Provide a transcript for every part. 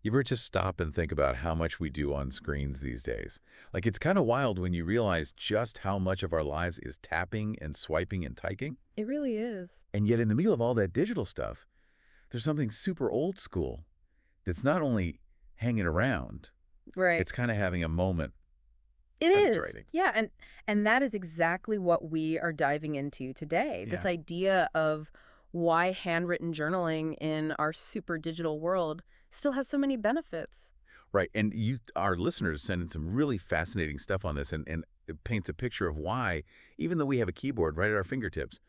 You ever just stop and think about how much we do on screens these days? Like, it's kind of wild when you realize just how much of our lives is tapping and swiping and typing. It really is. And yet, in the middle of all that digital stuff, there's something super old school that's not only hanging around, Right. it's kind of having a moment, It and it's is. writing. Yeah, and that is exactly what we are diving into today. This Yeah. idea of why handwritten journaling in our super digital world still has so many benefits. Right. And our listeners send in some really fascinating stuff on this, and it paints a picture of why, even though we have a keyboard right at our fingertips,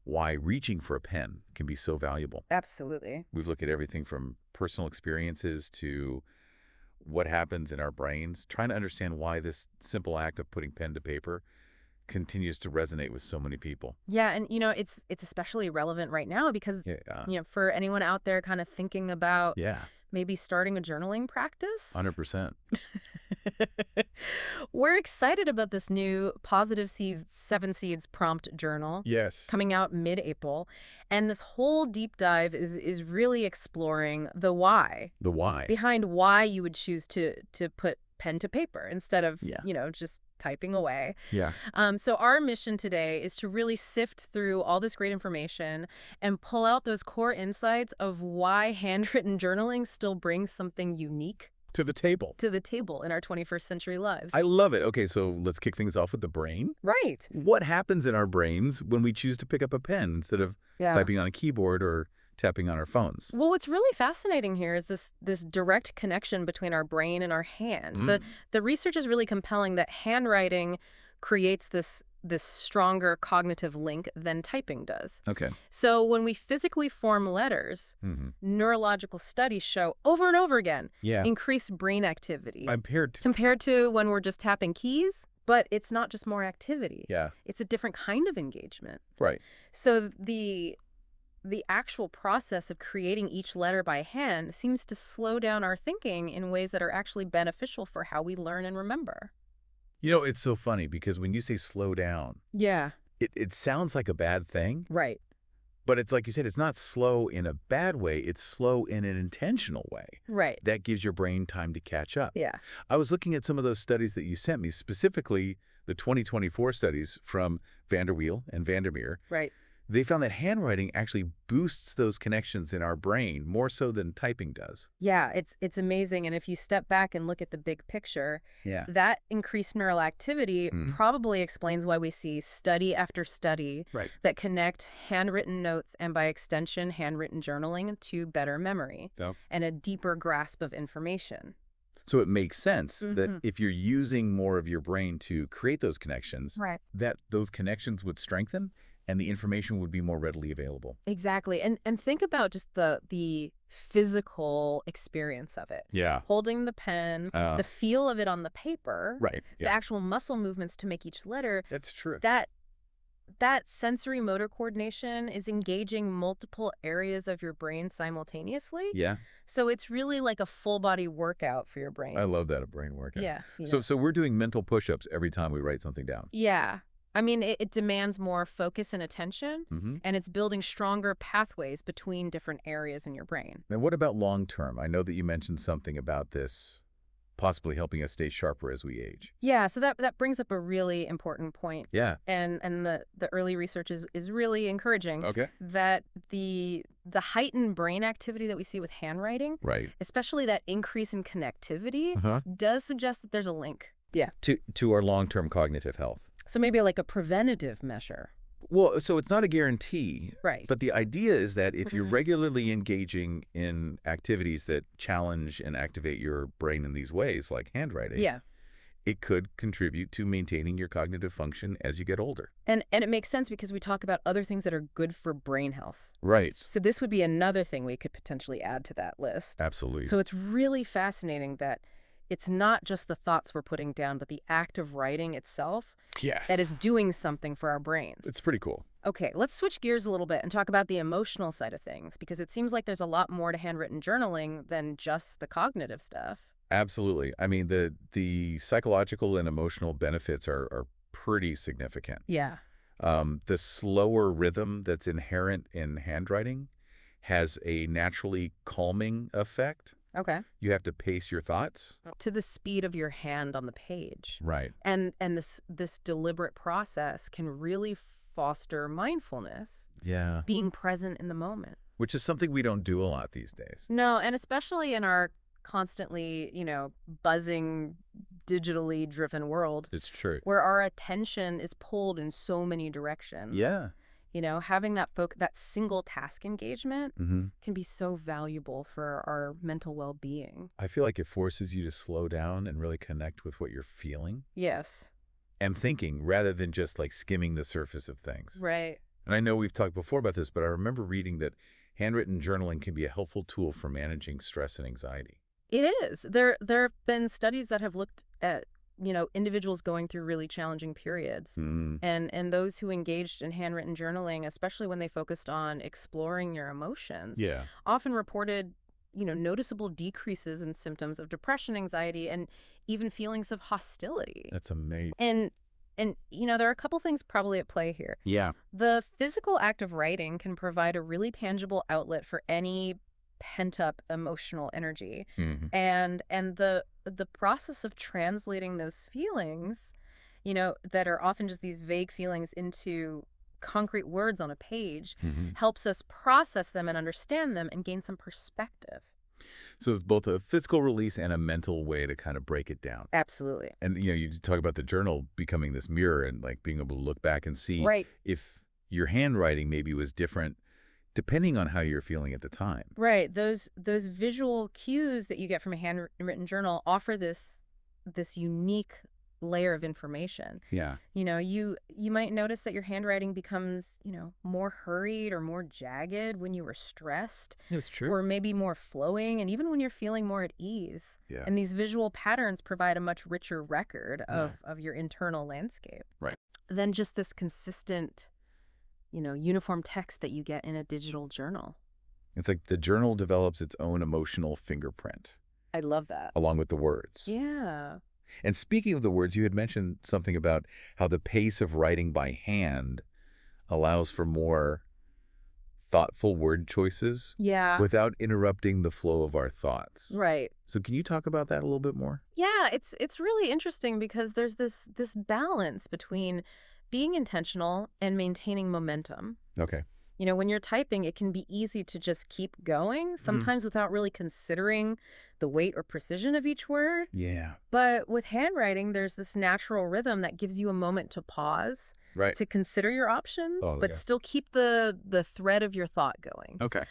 why reaching for a pen can be so valuable. Absolutely. We've looked at everything from personal experiences to what happens in our brains, trying to understand why this simple act of putting pen to paper continues to resonate with so many people. Yeah, and it's especially relevant right now because Yeah. for anyone out there kind of thinking about Yeah. maybe starting a journaling practice. 100%. We're excited about this new Positive Seeds, Seven Seeds prompt journal Yes. coming out mid-April. And this whole deep dive is really exploring the why The why. behind why you would choose to put pen to paper instead of, Yeah. just typing away. Yeah. So our mission today is to really sift through all this great information and pull out those core insights of why handwritten journaling still brings something unique To the table. to the table in our 21st century lives. I love it. Okay, so let's kick things off with the brain. Right. What happens in our brains when we choose to pick up a pen instead of Yeah. typing on a keyboard or tapping on our phones? Well, what's really fascinating here is this direct connection between our brain and our hand. The research is really compelling that handwriting creates this stronger cognitive link than typing does. Okay. So when we physically form letters, neurological studies show over and over again Yeah. increased brain activity compared to when we're just tapping keys. But it's not just more activity. Yeah. It's a different kind of engagement. Right. So the actual process of creating each letter by hand seems to slow down our thinking in ways that are actually beneficial for how we learn and remember. You know, it's so funny because when you say slow down, Yeah. it sounds like a bad thing, Right. but it's like you said, it's not slow in a bad way. It's slow in an intentional way. Right. That gives your brain time to catch up. Yeah. I was looking at some of those studies that you sent me, specifically the 2024 studies from Vanderweel and Vandermeer. Right. They found that handwriting actually boosts those connections in our brain more so than typing does. Yeah, it's amazing. And if you step back and look at the big picture, Yeah. that increased neural activity probably explains why we see study after study Right. that connect handwritten notes and by extension, handwritten journaling to better memory Yep. and a deeper grasp of information. So it makes sense that Mhm. if you're using more of your brain to create those connections, Right. that those connections would strengthen and the information would be more readily available. Exactly. And think about just the physical experience of it. Yeah. Holding the pen, the feel of it on the paper, Right. the actual muscle movements to make each letter, That's true. that sensory motor coordination is engaging multiple areas of your brain simultaneously. Yeah. So it's really like a full body workout for your brain. I love that, a brain workout. Yeah. So we're doing mental push-ups every time we write something down. Yeah. I mean, it demands more focus and attention, Mm-hmm. and it's building stronger pathways between different areas in your brain. And what about long-term? I know that you mentioned something about this possibly helping us stay sharper as we age. Yeah, so that brings up a really important point. Yeah. And the early research is really encouraging Okay. that the heightened brain activity that we see with handwriting, Right. especially that increase in connectivity, Uh-huh. does suggest that there's a link. Yeah. To our long-term cognitive health. So maybe like a preventative measure. Well, so it's not a guarantee, Right. but the idea is that if you're regularly engaging in activities that challenge and activate your brain in these ways, like handwriting, Yeah. it could contribute to maintaining your cognitive function as you get older. And it makes sense because we talk about other things that are good for brain health. Right. So this would be another thing we could potentially add to that list. Absolutely. So it's really fascinating that it's not just the thoughts we're putting down, but the act of writing itself yes. that is doing something for our brains. It's pretty cool. Okay, let's switch gears a little bit and talk about the emotional side of things, because it seems like there's a lot more to handwritten journaling than just the cognitive stuff. Absolutely. I mean, the psychological and emotional benefits are pretty significant. Yeah. The slower rhythm that's inherent in handwriting has a naturally calming effect. Okay. You have to pace your thoughts. To the speed of your hand on the page. Right. And this deliberate process can really foster mindfulness, Yeah. being present in the moment. Which is something we don't do a lot these days. No, and especially in our constantly, buzzing, digitally driven world It's true. where our attention is pulled in so many directions. Yeah. Having that single task engagement Hmm. can be so valuable for our mental well-being. I feel like it forces you to slow down and really connect with what you're feeling Yes. and thinking rather than just like skimming the surface of things. Right. And I know we've talked before about this, but I remember reading that handwritten journaling can be a helpful tool for managing stress and anxiety. It is. There have been studies that have looked at, individuals going through really challenging periods. Mm. And those who engaged in handwritten journaling, especially when they focused on exploring your emotions, Yeah. often reported, noticeable decreases in symptoms of depression, anxiety, and even feelings of hostility. That's amazing. And there are a couple things probably at play here. Yeah. The physical act of writing can provide a really tangible outlet for any pent-up emotional energy. Hmm. And the process of translating those feelings, that are often just these vague feelings into concrete words on a page, Hmm. helps us process them and understand them and gain some perspective. So it's both a physical release and a mental way to kind of break it down. Absolutely. And, you talk about the journal becoming this mirror and like being able to look back and see Right. if your handwriting maybe was different depending on how you're feeling at the time. Right. Those visual cues that you get from a handwritten journal offer this unique layer of information. Yeah. You might notice that your handwriting becomes, more hurried or more jagged when you were stressed, That's true. or maybe more flowing, and even when you're feeling more at ease. Yeah. And these visual patterns provide a much richer record of your internal landscape Right. than just this consistent, uniform text that you get in a digital journal. It's like the journal develops its own emotional fingerprint I love that. along with the words. Yeah. And speaking of the words, you had mentioned something about how the pace of writing by hand allows for more thoughtful word choices Yeah. without interrupting the flow of our thoughts. Right. So can you talk about that a little bit more? Yeah, it's really interesting because there's this balance between being intentional and maintaining momentum. Okay. When you're typing, it can be easy to just keep going, sometimes without really considering the weight or precision of each word. Yeah. But with handwriting, there's this natural rhythm that gives you a moment to pause, Right. to consider your options, Oh, but yeah. still keep the thread of your thought going. Okay.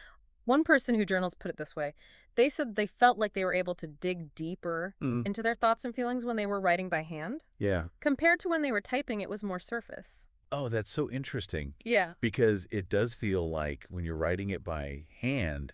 One person who journals put it this way. They said they felt like they were able to dig deeper Mm. into their thoughts and feelings when they were writing by hand. Yeah. Compared to when they were typing, it was more surface. Oh, that's so interesting Yeah. because it does feel like when you're writing it by hand,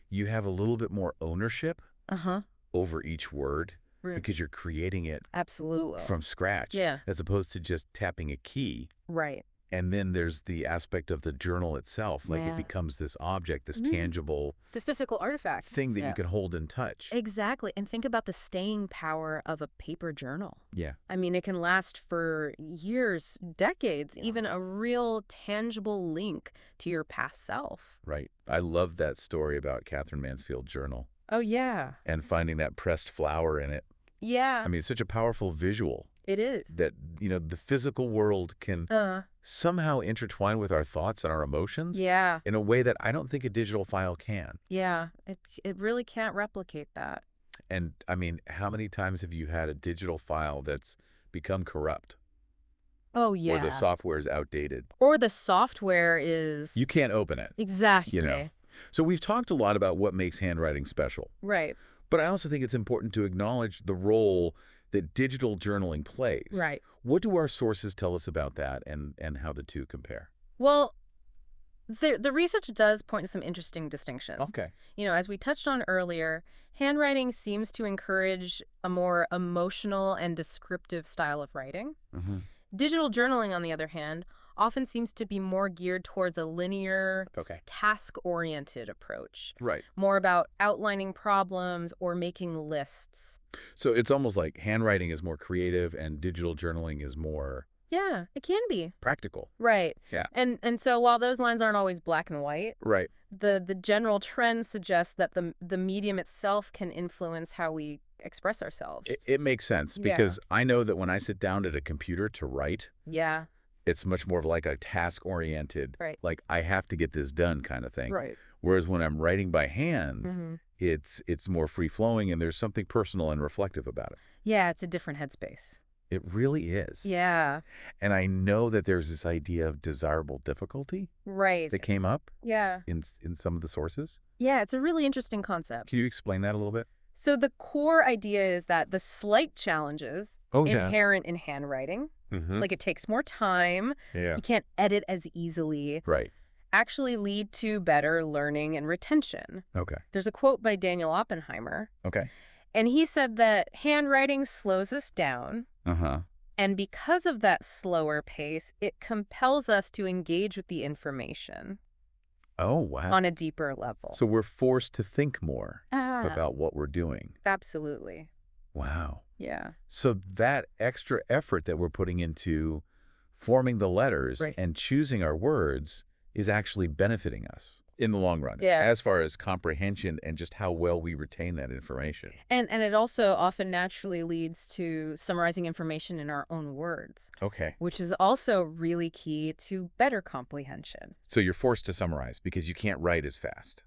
you have a little bit more ownership Uh-huh. over each word Right. because you're creating it Absolutely. from scratch Yeah. as opposed to just tapping a key. Right. And then there's the aspect of the journal itself, like Yeah. it becomes this object, this Mhm. tangible This physical artifact. thing that Yeah. you can hold and touch. Exactly. And think about the staying power of a paper journal. Yeah. I mean, it can last for years, decades, even a real tangible link to your past self. Right. I love that story about Catherine Mansfield's journal Oh, yeah. and finding that pressed flower in it. Yeah, I mean, it's such a powerful visual it is. that, the physical world can somehow intertwine with our thoughts and our emotions Yeah. in a way that I don't think a digital file can. Yeah. It really can't replicate that. And I mean, how many times have you had a digital file that's become corrupt Oh, or yeah. the software is outdated? Or the software is... You can't open it. Exactly. So we've talked a lot about what makes handwriting special, Right. but I also think it's important to acknowledge the role that digital journaling plays. Right. What do our sources tell us about that and how the two compare? Well, the research does point to some interesting distinctions. Okay. As we touched on earlier, handwriting seems to encourage a more emotional and descriptive style of writing. Mm-hmm. Digital journaling, on the other hand, often seems to be more geared towards a linear, Okay. task-oriented approach, Right. more about outlining problems or making lists. So it's almost like handwriting is more creative and digital journaling is more Yeah, it can be. practical. Right. Yeah. And so while those lines aren't always black and white, Right. the general trend suggests that the medium itself can influence how we express ourselves. It makes sense Yeah. because I know that when I sit down at a computer to write, Yeah. it's much more of like a task-oriented, Right. like I have to get this done kind of thing. Right. Whereas when I'm writing by hand, Hmm. it's more free-flowing and there's something personal and reflective about it. Yeah, it's a different headspace. It really is. Yeah. And I know that there's this idea of desirable difficulty Right. that came up Yeah. in some of the sources. Yeah, it's a really interesting concept. Can you explain that a little bit? So the core idea is that the slight challenges Oh, yeah. inherent in handwriting, Mm-hmm. like it takes more time, Yeah. you can't edit as easily, Right. actually lead to better learning and retention. Okay. There's a quote by Daniel Oppenheimer, Okay. and he said that handwriting slows us down, Uh-huh. and because of that slower pace, it compels us to engage with the information Oh, wow. on a deeper level. So we're forced to think more Ah, about what we're doing. absolutely. Wow. Yeah. So that extra effort that we're putting into forming the letters Right. and choosing our words is actually benefiting us in the long run, Yeah. as far as comprehension and just how well we retain that information. And it also often naturally leads to summarizing information in our own words, Okay. which is also really key to better comprehension. So you're forced to summarize because you can't write as fast.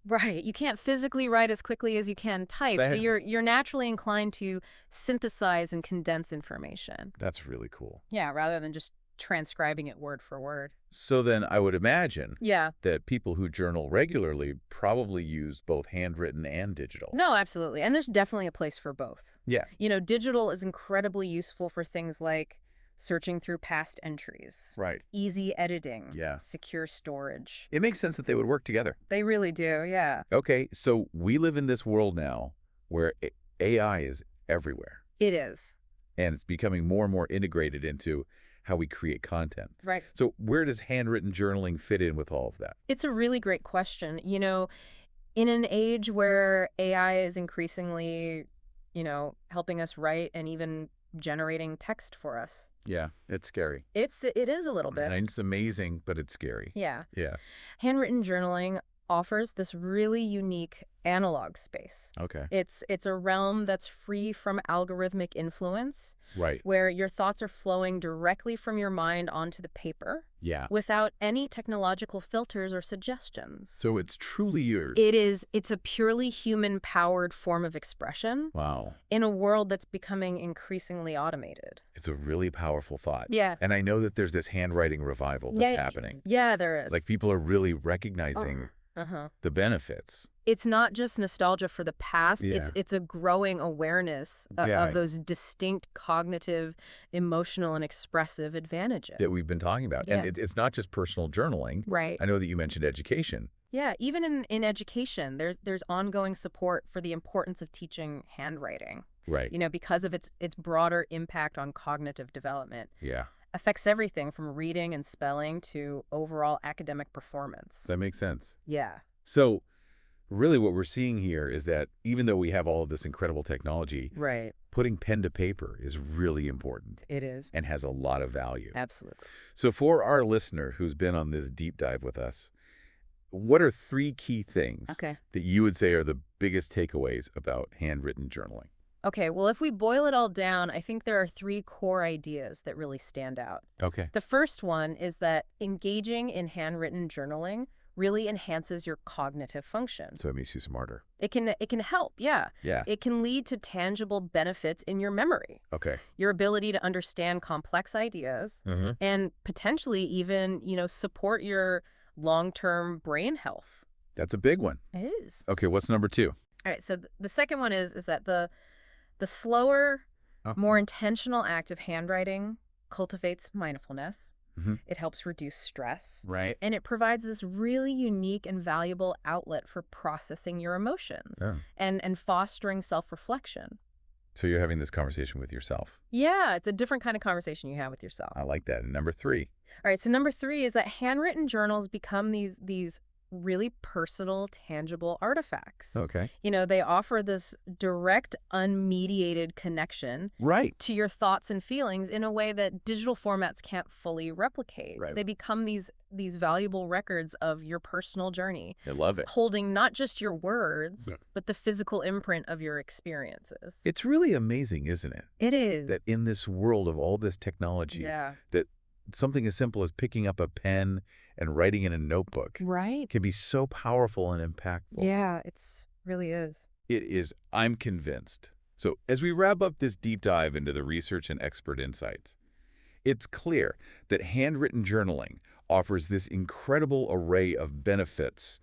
Right. You can't physically write as quickly as you can type, so That- you're naturally inclined to synthesize and condense information. That's really cool. Yeah, rather than just transcribing it word for word. So then I would imagine Yeah. that people who journal regularly probably use both handwritten and digital. No, absolutely. And there's definitely a place for both. Yeah. You know, digital is incredibly useful for things like searching through past entries, Right. easy editing, Yeah. secure storage. It makes sense that they would work together. They really do, yeah. Okay, so we live in this world now where AI is everywhere, It is. and it's becoming more and more integrated into how we create content. Right. So where does handwritten journaling fit in with all of that? It's a really great question. You know, in an age where AI is increasingly, helping us write and even generating text for us, Yeah, it's scary. it is a little bit. And it's amazing, but it's scary. Yeah. Yeah. Handwritten journaling offers this really unique analog space. Okay. It's a realm that's free from algorithmic influence, Right. where your thoughts are flowing directly from your mind onto the paper Yeah. without any technological filters or suggestions. So it's truly yours. It's a purely human-powered form of expression Wow. in a world that's becoming increasingly automated. It's a really powerful thought. Yeah. And I know that there's this handwriting revival that's happening. Yeah, there is. Like people are really recognizing Uh-huh. the benefits. It's not just nostalgia for the past. Yeah. It's a growing awareness Yeah. of those distinct cognitive, emotional, and expressive advantages. That we've been talking about. Yeah. And it's not just personal journaling. Right. I know that you mentioned education. Yeah, even in education, there's ongoing support for the importance of teaching handwriting. Right. Because of its broader impact on cognitive development. Yeah. Affects everything from reading and spelling to overall academic performance. That makes sense. Yeah. So really what we're seeing here is that even though we have all of this incredible technology, Right. putting pen to paper is really important It is. and has a lot of value. Absolutely. So for our listener who's been on this deep dive with us, what are 3 key things Okay. that you would say are the biggest takeaways about handwritten journaling? Okay, well, if we boil it all down, I think there are 3 core ideas that really stand out. Okay. The first one is that engaging in handwritten journaling really enhances your cognitive function. So it makes you smarter. It can help, yeah. Yeah. It can lead to tangible benefits in your memory, Okay. your ability to understand complex ideas, Mm-hmm. and potentially even, support your long-term brain health. That's a big one. It is. Okay, what's number 2? All right, so the second one is that the slower, Oh. more intentional act of handwriting cultivates mindfulness. Mhm. It helps reduce stress. Right. And it provides this really unique and valuable outlet for processing your emotions Oh. and fostering self-reflection. So you're having this conversation with yourself. Yeah, it's a different kind of conversation you have with yourself. I like that. And number 3. All right, so number 3 is that handwritten journals become these really personal, tangible artifacts. Okay. They offer this direct, unmediated connection Right. to your thoughts and feelings in a way that digital formats can't fully replicate. Right. They become these valuable records of your personal journey, I love it. holding not just your words, Yeah. but the physical imprint of your experiences. It's really amazing, isn't it? It is. That in this world of all this technology, Yeah. that something as simple as picking up a pen and writing in a notebook Right? can be so powerful and impactful. Yeah, it's really is. It is, I'm convinced. So as we wrap up this deep dive into the research and expert insights, it's clear that handwritten journaling offers this incredible array of benefits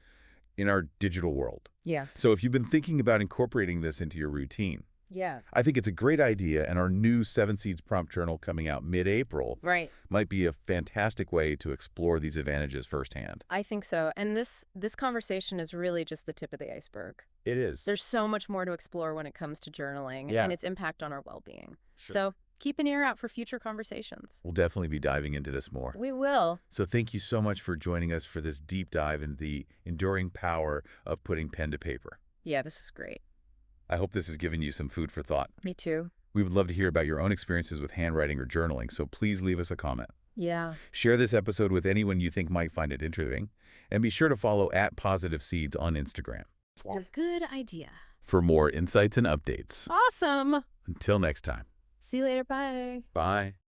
in our digital world. Yes. So if you've been thinking about incorporating this into your routine, Yeah. I think it's a great idea, and our new 7 Seeds Prompt Journal coming out mid-April Right. might be a fantastic way to explore these advantages firsthand. I think so. And this conversation is really just the tip of the iceberg. It is. There's so much more to explore when it comes to journaling Yeah. and its impact on our well-being. Sure. So keep an ear out for future conversations. We'll definitely be diving into this more. We will. So thank you so much for joining us for this deep dive into the enduring power of putting pen to paper. Yeah, this is great. I hope this has given you some food for thought. Me too. We would love to hear about your own experiences with handwriting or journaling, so please leave us a comment. Yeah. Share this episode with anyone you think might find it interesting, and be sure to follow @PositiveSeeds on Instagram It's a good idea. for more insights and updates. Awesome. Until next time. See you later. Bye. Bye.